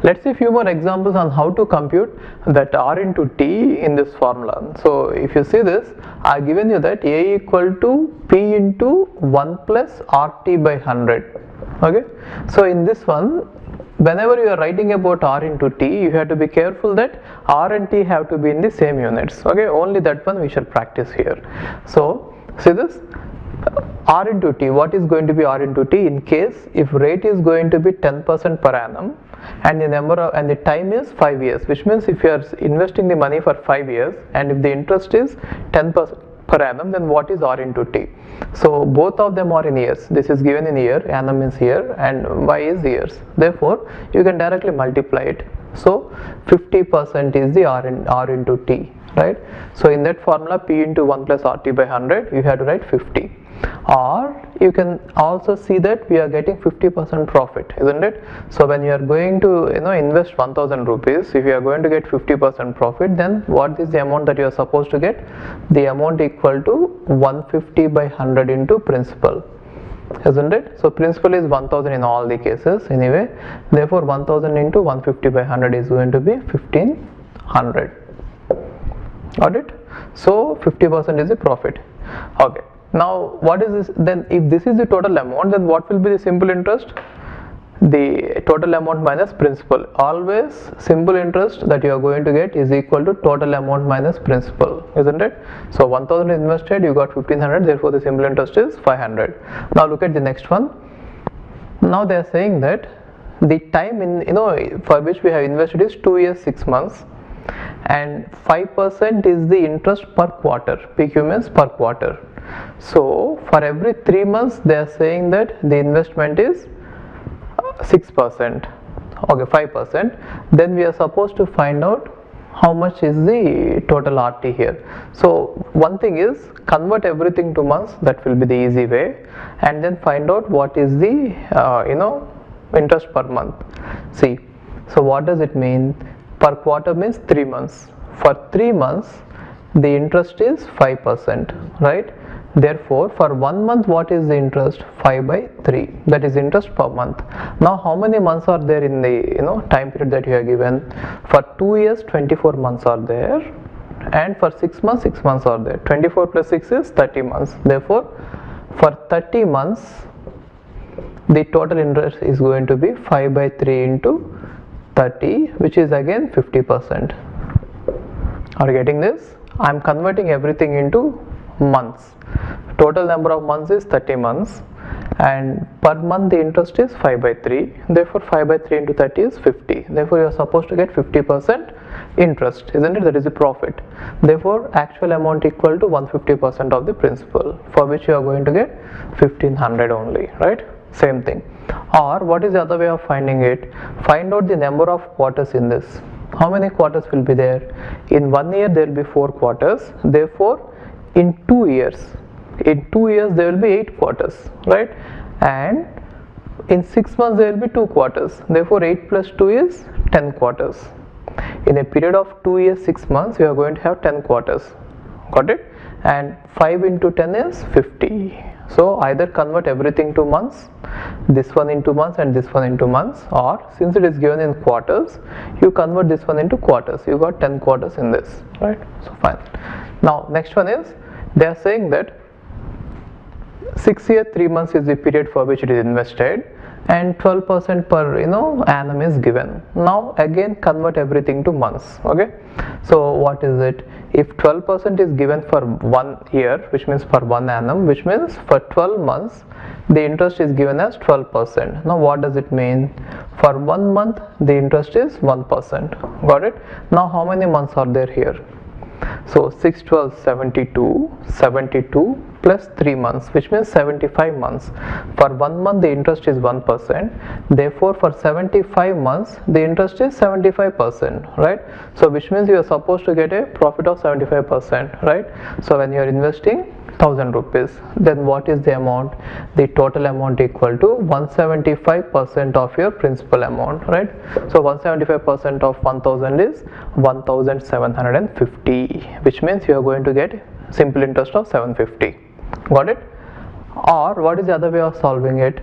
Let's see a few more examples on how to compute that R into T in this formula. So if you see this, I have given you that A equal to P into 1 plus RT by 100. Okay, so in this one, whenever you are writing about R into T, you have to be careful that R and T have to be in the same units. Okay, only that one we shall practice here. So see this, R into T, what is going to be R into T in case if rate is going to be 10% per annum and the time is 5 years, which means if you are investing the money for 5 years and if the interest is 10% per annum, then what is R into T? So both of them are in years. This is given in year, annum is year and Y is years. Therefore, you can directly multiply it. So 50% is the R into T, right? So in that formula, P into 1 plus RT by 100, you have to write 50. Or you can also see that we are getting 50% profit, isn't it? So when you are going to invest 1000 rupees, if you are going to get 50% profit, then what is the amount that you are supposed to get? The amount equal to 150 by 100 into principal, isn't it? So principal is 1000 in all the cases anyway, therefore 1000 into 150 by 100 is going to be 1500. Got it? So 50% is the profit. Okay. Now what is this then? If this is the total amount, then what will be the simple interest? The total amount minus principal. Always simple interest that you are going to get is equal to total amount minus principal, isn't it? So 1000 invested, you got 1500, therefore the simple interest is 500. Now look at the next one. Now they are saying that the time for which we have invested is 2 years 6 months and 5% is the interest per quarter. PQ means per quarter. So for every 3 months they are saying that the investment is 6%, okay, 5%. Then we are supposed to find out how much is the total RT here. So one thing is convert everything to months, that will be the easy way, and then find out what is the interest per month. See, so what does it mean? Per quarter means 3 months. For 3 months the interest is 5%, right? Therefore for 1 month what is the interest? 5 by 3, that is interest per month. Now how many months are there in the time period that you are given? For 2 years 24 months are there, and for 6 months 6 months are there. 24 plus 6 is 30 months. Therefore for 30 months the total interest is going to be 5 by 3 into 30, which is again 50%. Are you getting this? I am converting everything into months. Total number of months is 30 months and per month the interest is 5 by 3. Therefore 5 by 3 into 30 is 50. Therefore you are supposed to get 50% interest, isn't it? That is the profit. Therefore actual amount equal to 150% of the principal, for which you are going to get 1500 only, right? Same thing. Or what is the other way of finding it? Find out the number of quarters in this. How many quarters will be there? In 1 year there will be 4 quarters. Therefore in 2 years there will be 8 quarters, right? And in 6 months there will be 2 quarters. Therefore 8 plus 2 is 10 quarters. In a period of 2 years 6 months, we are going to have 10 quarters. Got it? And 5 into 10 is 50. So either convert everything to months, this one into months and this one into months, or since it is given in quarters, you convert this one into quarters. You got 10 quarters in this, right? So fine. Now next one is, they are saying that 6 years 3 months is the period for which it is invested, and 12% per annum is given. Now again convert everything to months. Okay, so what is it? If 12% is given for 1 year, which means for 1 annum, which means for 12 months the interest is given as 12%. Now what does it mean? For 1 month the interest is 1%. Got it? Now how many months are there here? So 6 12 72 plus 3 months, which means 75 months. For 1 month the interest is 1%. Therefore for 75 months the interest is 75%, right? So which means you are supposed to get a profit of 75%, right? So when you are investing 1000 rupees, then what is the amount? The total amount equal to 175% of your principal amount, right? So 175% of 1000 is 1750, which means you are going to get simple interest of 750. Got it? Or what is the other way of solving it?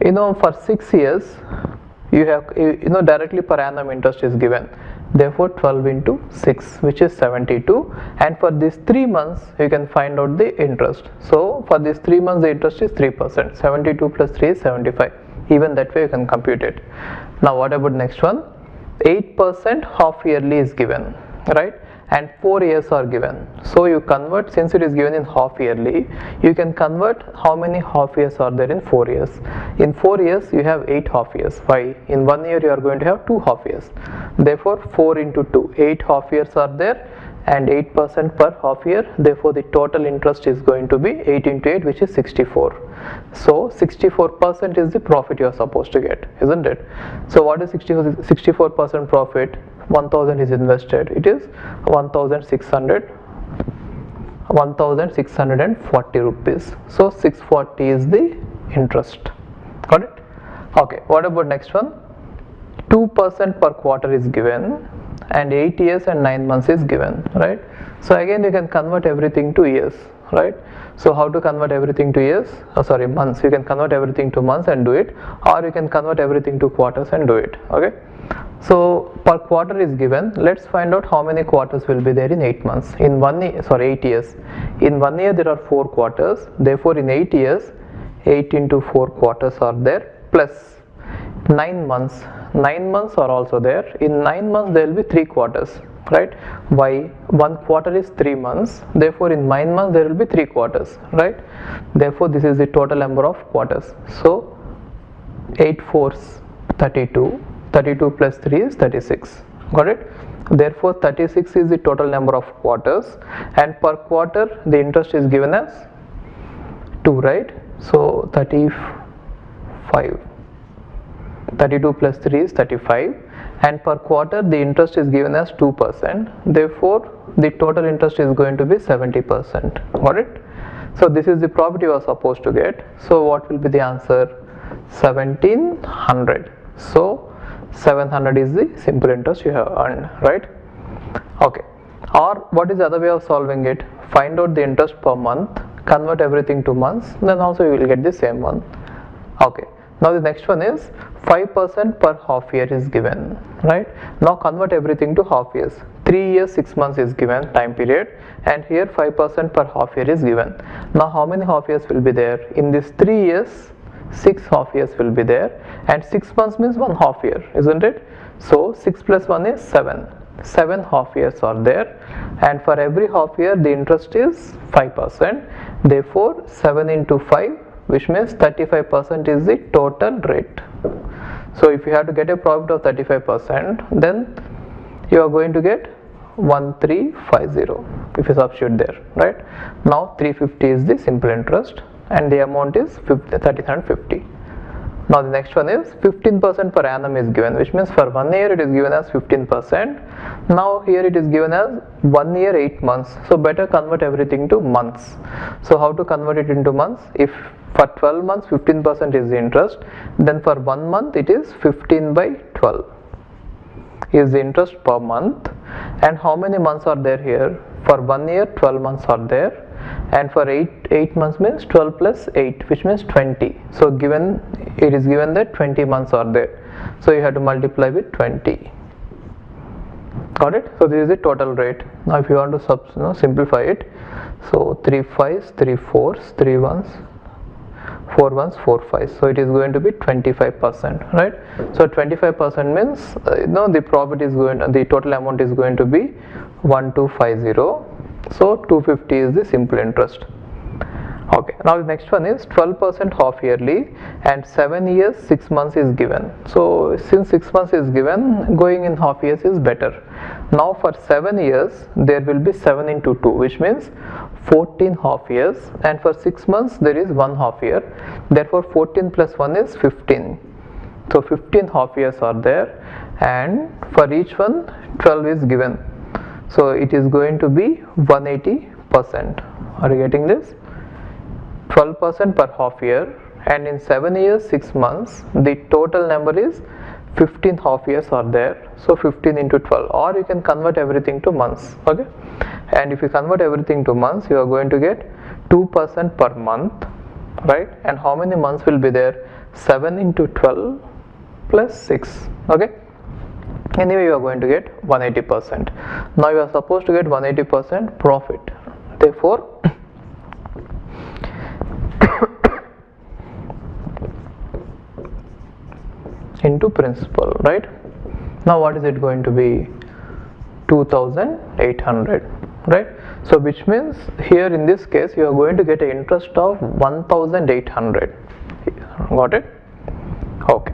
For 6 years you have, directly per annum interest is given. Therefore 12 into 6, which is 72, and for these 3 months you can find out the interest. So for these 3 months the interest is 3%. 72 plus 3 is 75. Even that way you can compute it. Now what about next one? 8% half yearly is given, right? And 4 years are given. So you convert, since it is given in half yearly, you can convert how many half years are there in 4 years. In 4 years you have 8 half years. Why? In 1 year you are going to have 2 half years. Therefore 4 into 2, 8 half years are there, and 8% per half year. Therefore the total interest is going to be 8 into 8, which is 64. So 64% is the profit you are supposed to get, isn't it? So what is 64% profit? 1000 is invested, it is 1640 rupees. So 640 is the interest. Got it? Okay, what about next one? 2% per quarter is given, and 8 years and 9 months is given, right? So again you can convert everything to years, right? So how to convert everything to years? Months. You can convert everything to months and do it, or you can convert everything to quarters and do it. Okay. So per quarter is given. Let's find out how many quarters will be there in 8 months. In 8 years. In 1 year there are 4 quarters. Therefore in 8 years, 8 into 4 quarters are there, plus 9 months. 9 months are also there. In 9 months there will be 3 quarters, right? Why? 1 quarter is 3 months. Therefore in 9 months there will be 3 quarters, right? Therefore this is the total number of quarters. So 8 fours 32. 32 plus 3 is 36. Got it? Therefore 36 is the total number of quarters, and per quarter the interest is given as 2, right? So 35. 32 plus 3 is 35, and per quarter the interest is given as 2%. Therefore the total interest is going to be 70%. Got it? So this is the profit you are supposed to get. So what will be the answer? 1700. So 700 is the simple interest you have earned, right? Okay. Or what is the other way of solving it? Find out the interest per month, convert everything to months, then also you will get the same one. Okay. Now the next one is 5% per half year is given, right? Now convert everything to half years. 3 years 6 months is given time period, and here 5% per half year is given. Now how many half years will be there? In this 3 years, 6 half years will be there, and 6 months means 1 half year, isn't it? So 6 plus 1 is 7. 7 half years are there, and for every half year the interest is 5%. Therefore 7 into 5, which means 35% is the total rate. So if you have to get a profit of 35%, then you are going to get 1350 if you substitute there, right? Now 350 is the simple interest, and the amount is 1350. Now the next one is 15% per annum is given, which means for 1 year it is given as 15%. Now here it is given as 1 year 8 months. So better convert everything to months. So how to convert it into months? If for 12 months 15% is the interest, then for 1 month it is 15 by 12 is the interest per month. And how many months are there here? For 1 year 12 months are there, and for 8 months means 12 plus 8, which means 20. So it is given that 20 months are there, so you have to multiply with 20. Got it? So this is the total rate. Now if you want to simplify it, so 3 5s, 3 4s, 3 1s, 4 1s, 4 5s, so it is going to be 25%, right? So 25% means the profit is the total amount is going to be 1250. So 250 is the simple interest. Okay, now the next one is 12% half yearly, and 7 years 6 months is given. So since 6 months is given, going in half years is better. Now for 7 years there will be 7 into 2, which means 14 half years, and for 6 months there is 1 half year. Therefore 14 plus 1 is 15. So 15 half years are there, and for each one 12 is given. So it is going to be 180%. Are you getting this? 12% per half year, and in 7 years 6 months the total number is 15 half years are there. So 15 into 12, or you can convert everything to months. Okay, and if you convert everything to months, you are going to get 2% per month, right? And how many months will be there? 7 into 12, plus 6. Okay, anyway you are going to get 180%. Now you are supposed to get 180% profit, therefore into principal, right? Now what is it going to be? 2800, right? So which means here in this case you are going to get an interest of 1800. Got it? Okay.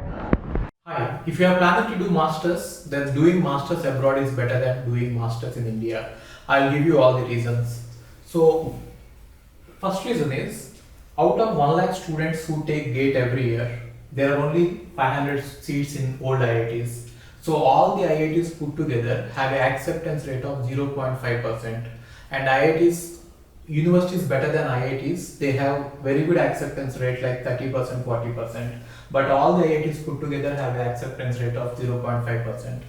Hi, if you are planning to do masters, then doing masters abroad is better than doing masters in India. I'll give you all the reasons. So, first reason is, out of 1 lakh students who take GATE every year, there are only 500 seats in old IITs. So all the IITs put together have an acceptance rate of 0.5%, and IITs, universities better than IITs, they have very good acceptance rate like 30%, 40%, but all the IITs put together have an acceptance rate of 0.5%.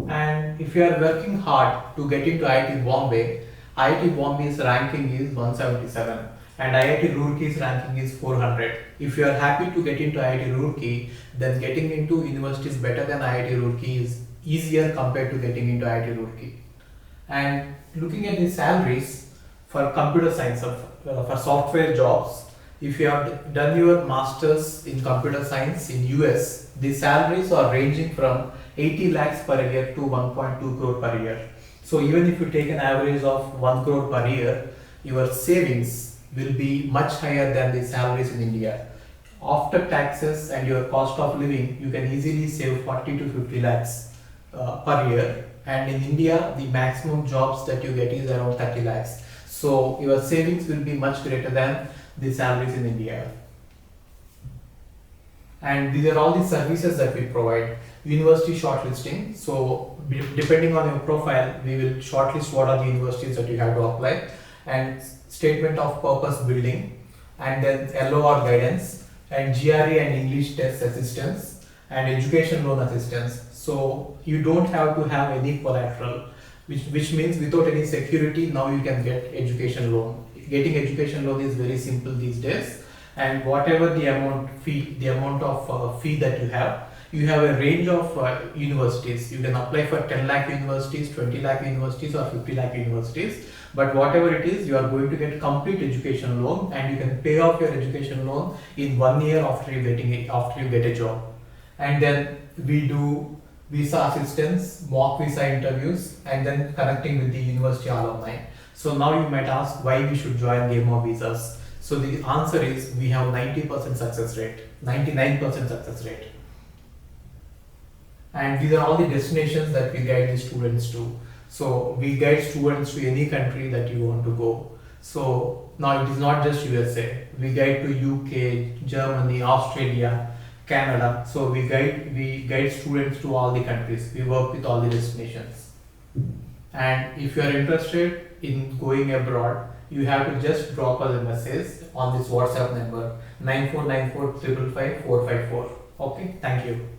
And if you are working hard to get into IIT Bombay's ranking is 177 and IIT Roorkee's ranking is 400. If you are happy to get into IIT Roorkee, then getting into universities better than IIT Roorkee is easier compared to getting into IIT Roorkee. And looking at the salaries for computer science, for software jobs, if you have done your masters in computer science in US, the salaries are ranging from 80 lakhs per year to 1.2 crore per year. So even if you take an average of 1 crore per year, your savings will be much higher than the salaries in India. After taxes and your cost of living, you can easily save 40 to 50 lakhs per year. And in India, the maximum jobs that you get is around 30 lakhs. So your savings will be much greater than the salaries in India. And these are all the services that we provide. University shortlisting. So depending on your profile, we will shortlist what are the universities that you have to apply, and statement of purpose building, and then LOR guidance, and GRE and English test assistance, and education loan assistance. So you don't have to have any collateral, which means without any security, now you can get education loan. Getting education loan is very simple these days, and whatever the amount of fee that you have a range of universities. You can apply for 10 lakh universities, 20 lakh universities, or 50 lakh universities. But whatever it is, you are going to get complete education loan, and you can pay off your education loan in 1 year after you get a job. And then we do visa assistance, mock visa interviews, and then connecting with the university alumni. So now you might ask why we should join Game of Visas. So the answer is we have 90% success rate, 99% success rate. And these are all the destinations that we guide the students to. So we guide students to any country that you want to go. So now it is not just USA. We guide to UK, Germany, Australia, Canada. So we guide students to all the countries. We work with all the destinations. And if you are interested in going abroad, you have to just drop us a message on this WhatsApp number 9494 555 454. Okay, thank you.